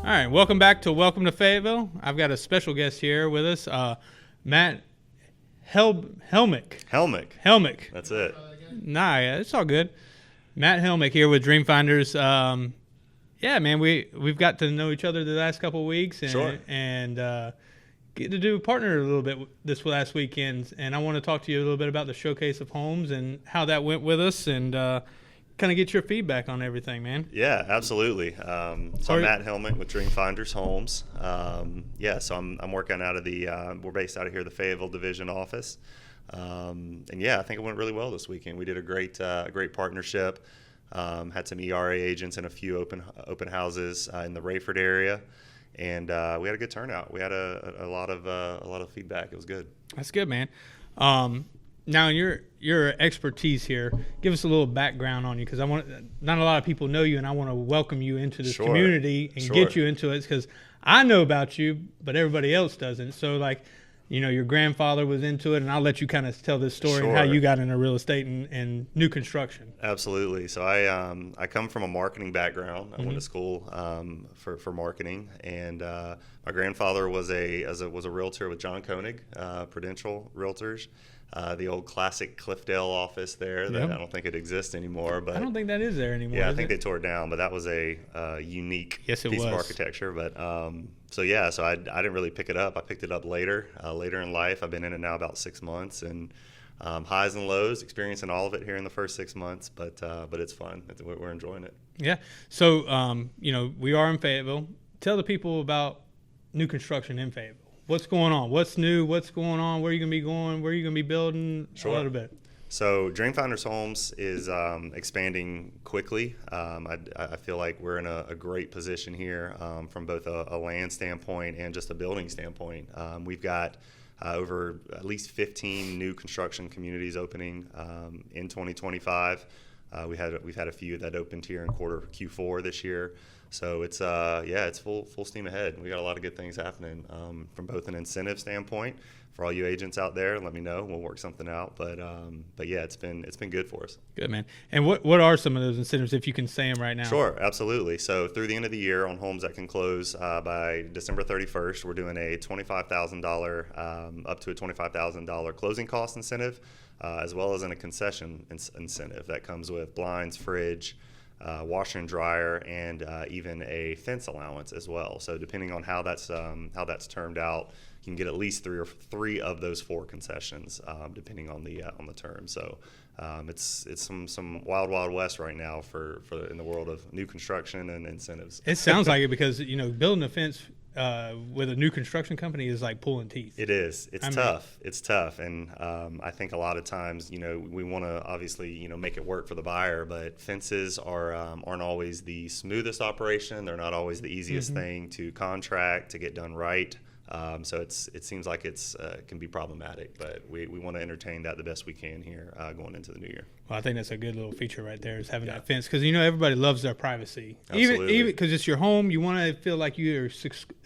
All right, welcome back to Welcome to Fayetteville. I've got a special guest here with us, Matt Helmick. Helmick. That's it. Nah, yeah, it's all good. Matt Helmick here with DreamFinders. Yeah, man, we've got to know each other the last couple of weeks, and Sure. Get to do a partner a little bit this last weekend. And I want to talk to you a little bit about the showcase of homes and how that went with us, and kind of get your feedback on everything, man. Yeah, absolutely. So I'm Matt Helmick with DreamFinders Homes. So I'm working out of we're based out of here, the Fayetteville Division office. And yeah, I think it went really well this weekend. We did a great partnership. Had some ERA agents and a few open houses in the Rayford area, and we had a good turnout. We had a lot of feedback. It was good. That's good, man. Now, your expertise here, give us a little background on you, because not a lot of people know you, and I want to welcome you into this community and get you into it, because I know about you, but everybody else doesn't. So, your grandfather was into it, and I'll let you kind of tell this story and how you got into real estate and new construction. Absolutely. So I come from a marketing background. I went to school for marketing, and my grandfather was a realtor with John Koenig, Prudential Realtors. The old classic Cliffdale office there that I don't think it exists anymore. But I don't think that is there anymore. Yeah, I think they tore it down, but that was a unique piece of architecture. But so I didn't really pick it up. I picked it up later in life. I've been in it now about 6 months, and highs and lows, experiencing all of it here in the first 6 months. But it's fun. We're enjoying it. Yeah. So we are in Fayetteville. Tell the people about new construction in Fayetteville. What's going on? What's new? What's going on? Where are you going to be going? Where are you going to be building? Sure. A little bit. So DreamFinders Homes is expanding quickly. I feel like we're in a great position here from both a land standpoint and just a building standpoint. We've got over at least 15 new construction communities opening in 2025. We've had a few that opened here in Q4 this year. So it's full steam ahead. We got a lot of good things happening from both an incentive standpoint. For all you agents out there, let me know. We'll work something out. But yeah, it's been good for us. Good, man. And what are some of those incentives, if you can say them right now? Sure, absolutely. So through the end of the year, on homes that can close by December 31st, we're doing a $25,000 up to a $25,000 closing cost incentive, as well as a concession incentive that comes with blinds, fridge, washer and dryer, and even a fence allowance as well. So depending on how that's termed out, you can get at least three of those four concessions, depending on the term. So it's some wild west right now for in the world of new construction and incentives. It sounds like it, because building a fence with a new construction company is like pulling teeth. It is. It's tough. And I think a lot of times, we want to obviously, make it work for the buyer, but fences aren't always the smoothest operation. They're not always the easiest thing to contract, to get done right. So it seems like it can be problematic, but we want to entertain that the best we can here going into the new year. Well, I think that's a good little feature right there, is having that fence, because everybody loves their privacy. Absolutely. Even because it's your home, you want to feel like you're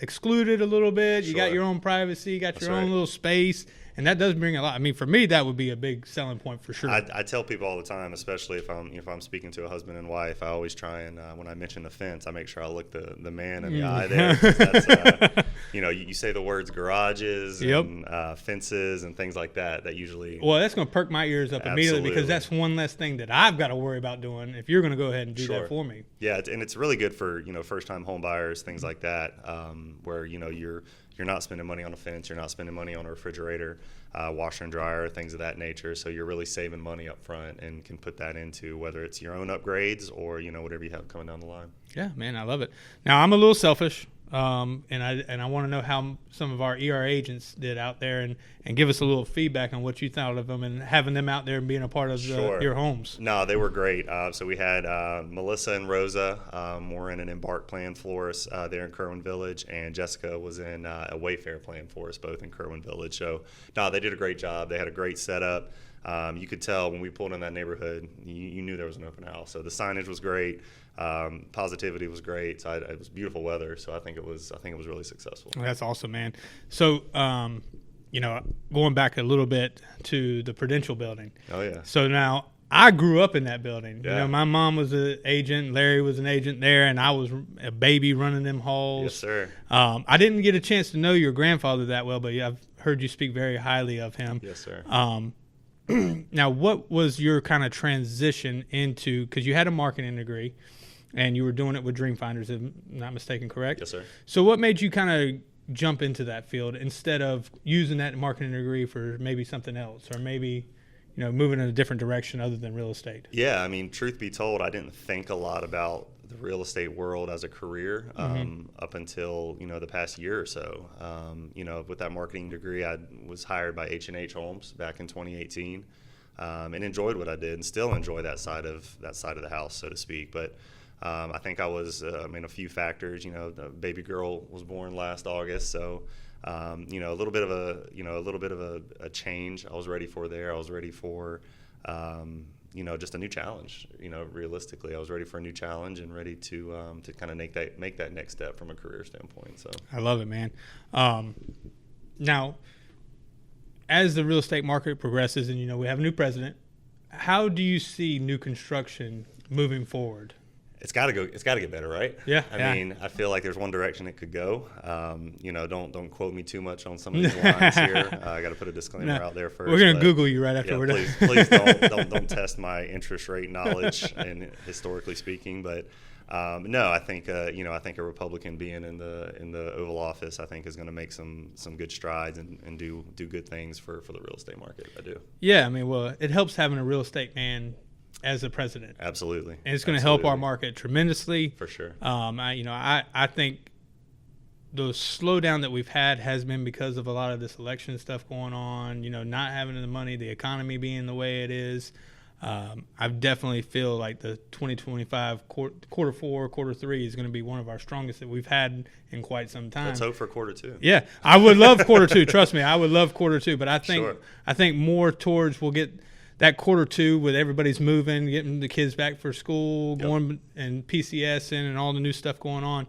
excluded a little bit. You got your own privacy, you got your own little space. And that does bring a lot. I mean, for me, that would be a big selling point for sure. I tell people all the time, especially if I'm speaking to a husband and wife, I always try and when I mention the fence, I make sure I look the man in the eye there. That's, you say the words garages and fences and things like that. That usually. Well, that's going to perk my ears up immediately, because that's one less thing that I've got to worry about doing. If you're going to go ahead and do that for me. Yeah, and it's really good for first-time home buyers, things like that, where you're not spending money on a fence, you're not spending money on a refrigerator, washer and dryer, things of that nature. So you're really saving money up front and can put that into whether it's your own upgrades or whatever you have coming down the line. Yeah, man, I love it. Now, I'm a little selfish, and I want to know how some of our ER agents did out there, and give us a little feedback on what you thought of them and having them out there and being a part of your homes. No, they were great. So we had Melissa and Rosa were in an Embark plan for us there in Kerwin Village, and Jessica was in a Wayfair plan for us, both in Kerwin Village. So no, they did a great job. They had a great setup. You could tell when we pulled in that neighborhood, you knew there was an open house. So the signage was great. Positivity was great. So it was beautiful weather. So I think it was really successful. That's awesome, man. So going back a little bit to the Prudential building. Oh yeah. So now I grew up in that building. Yeah. You know, my mom was an agent, Larry was an agent there, and I was a baby running them halls. Yes, sir. I didn't get a chance to know your grandfather that well, but I've heard you speak very highly of him. Yes, sir. Now, what was your kind of transition into, because you had a marketing degree and you were doing it with DreamFinders, if I'm not mistaken, correct? Yes, sir. So what made you kind of jump into that field instead of using that marketing degree for maybe something else, or maybe, you know, moving in a different direction other than real estate? Yeah, I mean, truth be told, I didn't think a lot about the real estate world as a career up until, you know, the past year or so. You know, with that marketing degree, I was hired by H&H Homes back in 2018, and enjoyed what I did, and still enjoy that side of the house, so to speak. But I think I was, a few factors. You know, the baby girl was born last August, so. You know, a little bit of a change I was ready for there. I was ready for, you know, just a new challenge. You know, realistically, I was ready for a new challenge and ready to kind of make that next step from a career standpoint. So I love it, man. Now, as the real estate market progresses, and you know we have a new president, how do you see new construction moving forward? It's got to get better, right? Yeah. I mean, I feel like there's one direction it could go. You know, don't quote me too much on some of these lines here. I got to put a disclaimer out there first. We're gonna Google you right after we're done. Please don't test my interest rate knowledge and historically speaking. But no, I think I think a Republican being in the Oval Office, I think is going to make some good strides and do good things for the real estate market. I do. Yeah, I mean, well, it helps having a real estate man as a president. Absolutely. And it's going to help our market tremendously. For sure. I think the slowdown that we've had has been because of a lot of this election stuff going on, you know, not having the money, the economy being the way it is. I definitely feel like the 2025 quarter 4, quarter 3 is going to be one of our strongest that we've had in quite some time. Let's hope for quarter 2. Yeah, I would love quarter 2. Trust me, I would love quarter 2. But I think Sure. I think more towards we'll get that quarter 2 with everybody's moving, getting the kids back for school, going and PCS in and all the new stuff going on,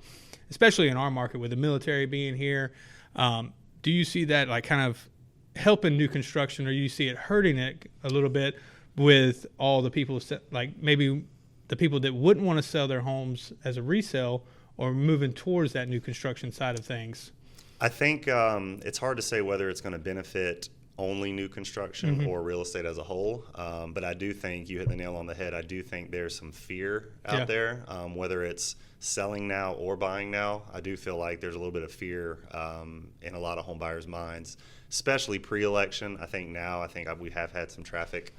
especially in our market with the military being here. Do you see that like kind of helping new construction, or you see it hurting it a little bit with all the people, like maybe the people that wouldn't want to sell their homes as a resale or moving towards that new construction side of things? I think it's hard to say whether it's going to benefit only new construction or real estate as a whole. But I do think you hit the nail on the head. I do think there's some fear out there, whether it's selling now or buying now. I do feel like there's a little bit of fear in a lot of home buyers' minds, especially pre-election. I think we have had some traffic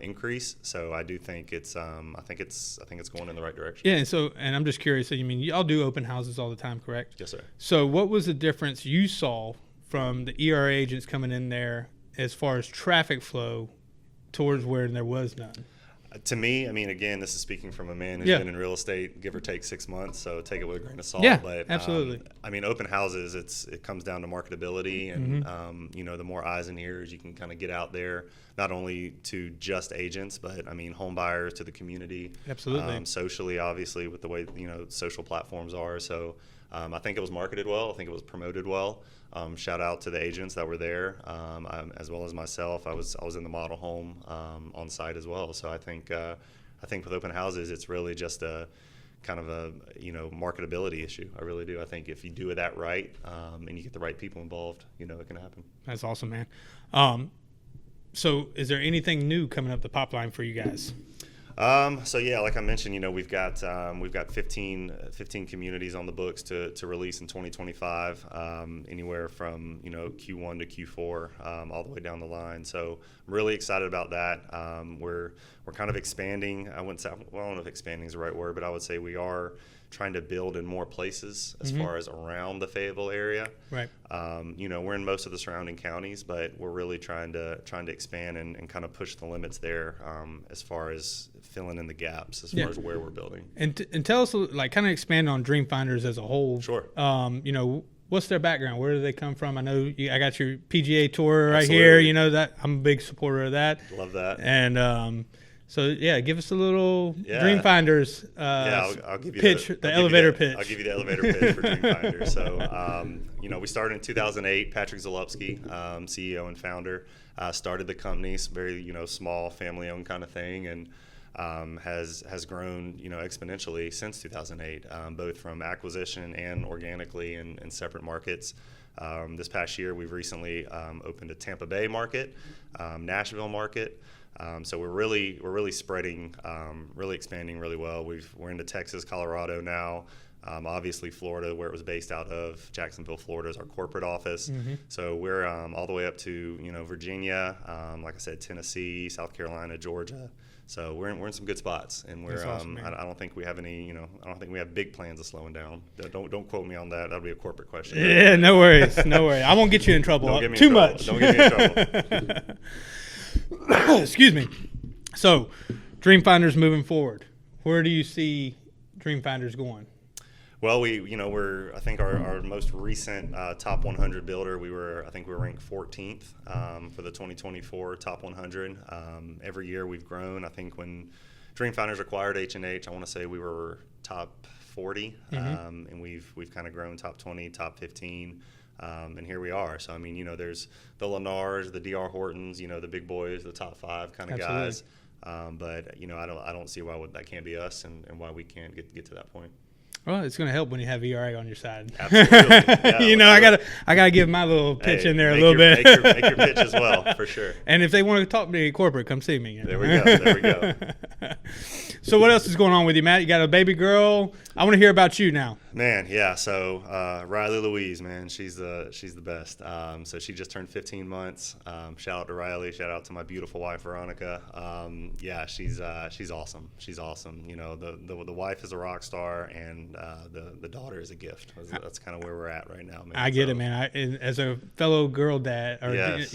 increase, so I do think it's I think it's going in the right direction. Yeah, and I'm just curious. So you mean y'all do open houses all the time, correct? Yes, sir. So what was the difference you saw from the ERA agents coming in there as far as traffic flow towards where there was none? To me, I mean, again, this is speaking from a man who's been in real estate, give or take 6 months, so take it with a grain of salt. Yeah, but, absolutely. I mean, open houses, it comes down to marketability, and you know, the more eyes and ears you can kind of get out there, not only to just agents, but I mean, home buyers, to the community. Absolutely. Socially, obviously, with the way, you know, social platforms are. So I think it was marketed well. I think it was promoted well. Shout out to the agents that were there, as well as myself. I was in the model home on site as well. So I think with open houses, it's really just a kind of a, you know, marketability issue. I really do. I think if you do that right and you get the right people involved, you know, it can happen. That's awesome, man. So is there anything new coming up the pipeline for you guys? So yeah, like I mentioned, you know, we've got 15 communities on the books to release in 2025, anywhere from, you know, Q1 to Q4, all the way down the line. So I'm really excited about that. We're kind of expanding. I wouldn't say, well, I don't know if expanding is the right word, but I would say we are trying to build in more places as far as around the Fayetteville area. Right. You know, we're in most of the surrounding counties, but we're really trying to expand and kind of push the limits there, as far as filling in the gaps as far as where we're building. And tell us, like, kind of expand on DreamFinders as a whole. Sure. You know, what's their background? Where do they come from? I know I got your PGA tour right here. You know that I'm a big supporter of that. Love that. And So yeah, give us a little DreamFinders I'll give you pitch, the elevator pitch. I'll give you the elevator pitch for DreamFinders. So, we started in 2008. Patrick Zalupski, CEO and founder, started the company. It's very, small, family-owned kind of thing, and has grown, exponentially since 2008, both from acquisition and organically in separate markets. This past year, we've recently opened a Tampa Bay market, Nashville market. So we're really spreading, really expanding really well. We're into Texas, Colorado now. Obviously Florida, where it was based out of. Jacksonville, Florida is our corporate office. Mm-hmm. So we're all the way up to Virginia, like I said, Tennessee, South Carolina, Georgia. So we're in some good spots, and we're awesome, I don't think we have any I don't think we have big plans of slowing down. Don't quote me on that. That'll be a corporate question. Yeah, no worries. I won't get you in trouble. Don't get me too in trouble. Much. Don't get me in trouble. Excuse me. So, DreamFinders moving forward. Where do you see DreamFinders going? Well, we're I think our most recent top 100 builder. We were ranked 14th for the 2024 top 100. Every year we've grown. I think when DreamFinders acquired H&H, I want to say we were top 40, mm-hmm. And we've kind of grown top 20, top 15. And here we are. So, there's the Lennars, the D.R. Hortons, the big boys, the top 5 kind of guys. But, I don't see why that can't be us and why we can't get to that point. Well, it's going to help when you have ERA on your side. Absolutely. Yeah, I gotta give my little pitch in there a little bit. Make your pitch as well, for sure. And if they want to talk to me corporate, come see me. There we go. So what else is going on with you, Matt? You got a baby girl. I want to hear about you now. Man, yeah. So Riley Louise, man, she's the best. So she just turned 15 months. Shout out to Riley. Shout out to my beautiful wife Veronica. Yeah, she's awesome. She's awesome. The wife is a rock star, and the daughter is a gift. That's kind of where we're at right now, man. I get it, man. As a fellow girl dad, yes.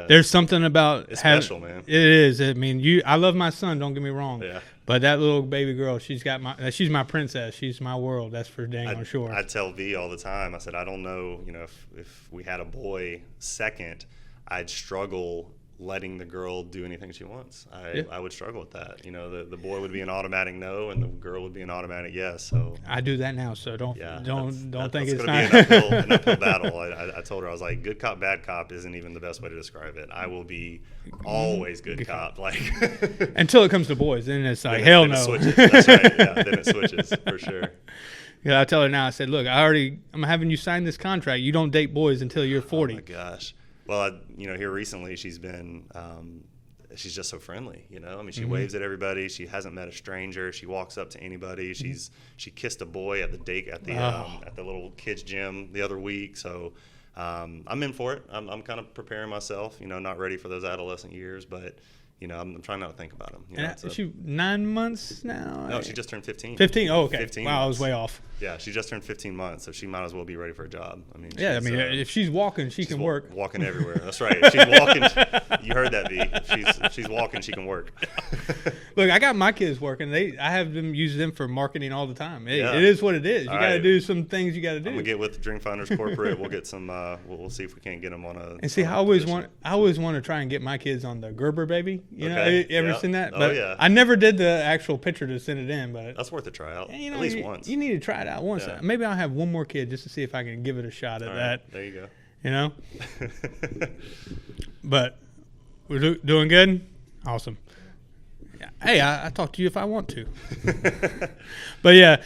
There's something about it's special, man. It is. I love my son. Don't get me wrong. Yeah. But that little baby girl, she's my princess. She's my world. That's for dang on sure. I tell V all the time. I said, I don't know, if we had a boy second, I'd struggle letting the girl do anything she wants. I would struggle with that. The boy would be an automatic no, and the girl would be an automatic yes. So I do that now. So don't think it's not an uphill battle. I told her, I was like, good cop, bad cop isn't even the best way to describe it. I will be always good cop, like until it comes to boys. Then it's like hell no. It switches. That's right. Yeah, then it switches for sure. Yeah, I tell her now. I said, look, I'm having you sign this contract. You don't date boys until you're 40. Oh my gosh. Well, here recently she's been, she's just so friendly. She mm-hmm. waves at everybody. She hasn't met a stranger. She walks up to anybody. She kissed a boy at the little kids gym the other week. So I'm in for it. I'm kind of preparing myself. Not ready for those adolescent years, but I'm trying not to think about them. Is she 9 months now? No, she just turned 15. 15? Oh, okay. 15 wow, months. I was way off. Yeah, she just turned 15 months, so she might as well be ready for a job. If she's walking, she can work. Walking everywhere. That's right. If she's walking, you heard that, V. If she's walking, she can work. Look, I got my kids working. I have them use them for marketing all the time. It is what it is. You got to do some things you got to do. I'm gonna get with DreamFinders corporate. We'll get some. We'll see if we can't get them on a. And see, I always want to try and get my kids on the Gerber baby. You ever seen that? But yeah. I never did the actual picture to send it in, but that's worth a try out. At least once. You need to try it out once. Yeah. Maybe I'll have one more kid just to see if I can give it a shot at that. There you go. But we're doing good. Awesome. Yeah. Hey, I talk to you if I want to. But yeah,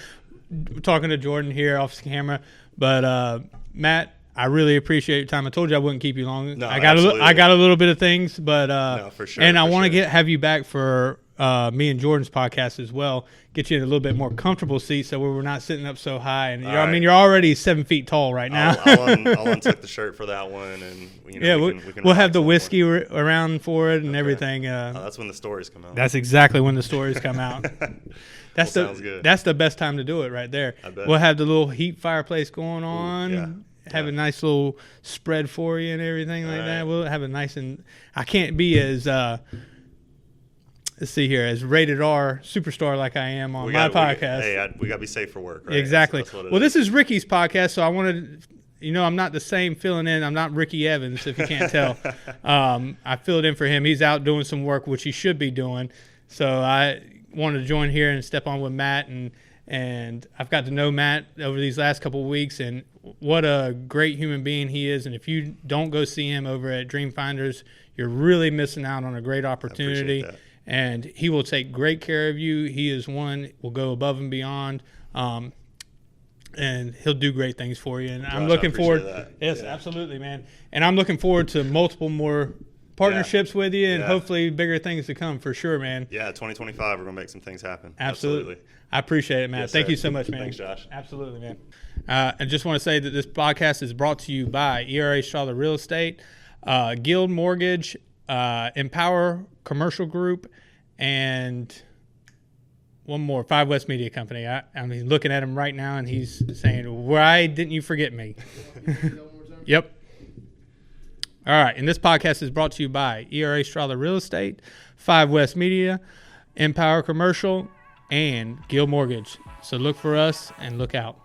we're talking to Jordan here off camera. But Matt, I really appreciate your time. I told you I wouldn't keep you long. No, I got a little bit of things, but no, for sure. And I want to have you back for me and Jordan's podcast as well. Get you in a little bit more comfortable seat, so we're not sitting up so high. And you're already 7 feet tall right now. I'll untuck the shirt for that one, and we'll have the whiskey around for it and everything. That's when the stories come out. That's exactly when the stories come out. Sounds good. That's the best time to do it right there. I bet. We'll have the little heat fireplace going on. Yeah. Have a nice little spread for you and everything like that. We'll have a nice I can't be as let's see here, as rated R superstar like I am on my podcast. We got to be safe for work, right? Exactly. So this is Ricky's podcast, so I wanted I'm not the same filling in. I'm not Ricky Evans, if you can't tell. I filled in for him. He's out doing some work, which he should be doing. So I wanted to join here and step on with Matt, and I've got to know Matt over these last couple of weeks, and what a great human being he is. And if you don't go see him over at DreamFinders, you're really missing out on a great opportunity. And he will take great care of you. He is one, will go above and beyond. And he'll do great things for you. And I'm looking forward. Yes, absolutely, man. And I'm looking forward to multiple more partnerships with you, and hopefully bigger things to come for sure, man. Yeah, 2025, we're going to make some things happen. Absolutely. I appreciate it, Matt. Thank you so much, man. Thanks, Josh. Absolutely, man. I just want to say that this podcast is brought to you by ERA Strada Real Estate, Guild Mortgage, Empower Commercial Group, and one more, 5 West Media Company. I'm looking at him right now, and he's saying, "Why didn't you forget me?" Yep. All right, and this podcast is brought to you by ERA Strada Real Estate, 5 West Media, Empower Commercial, and Guild Mortgage. So look for us and look out.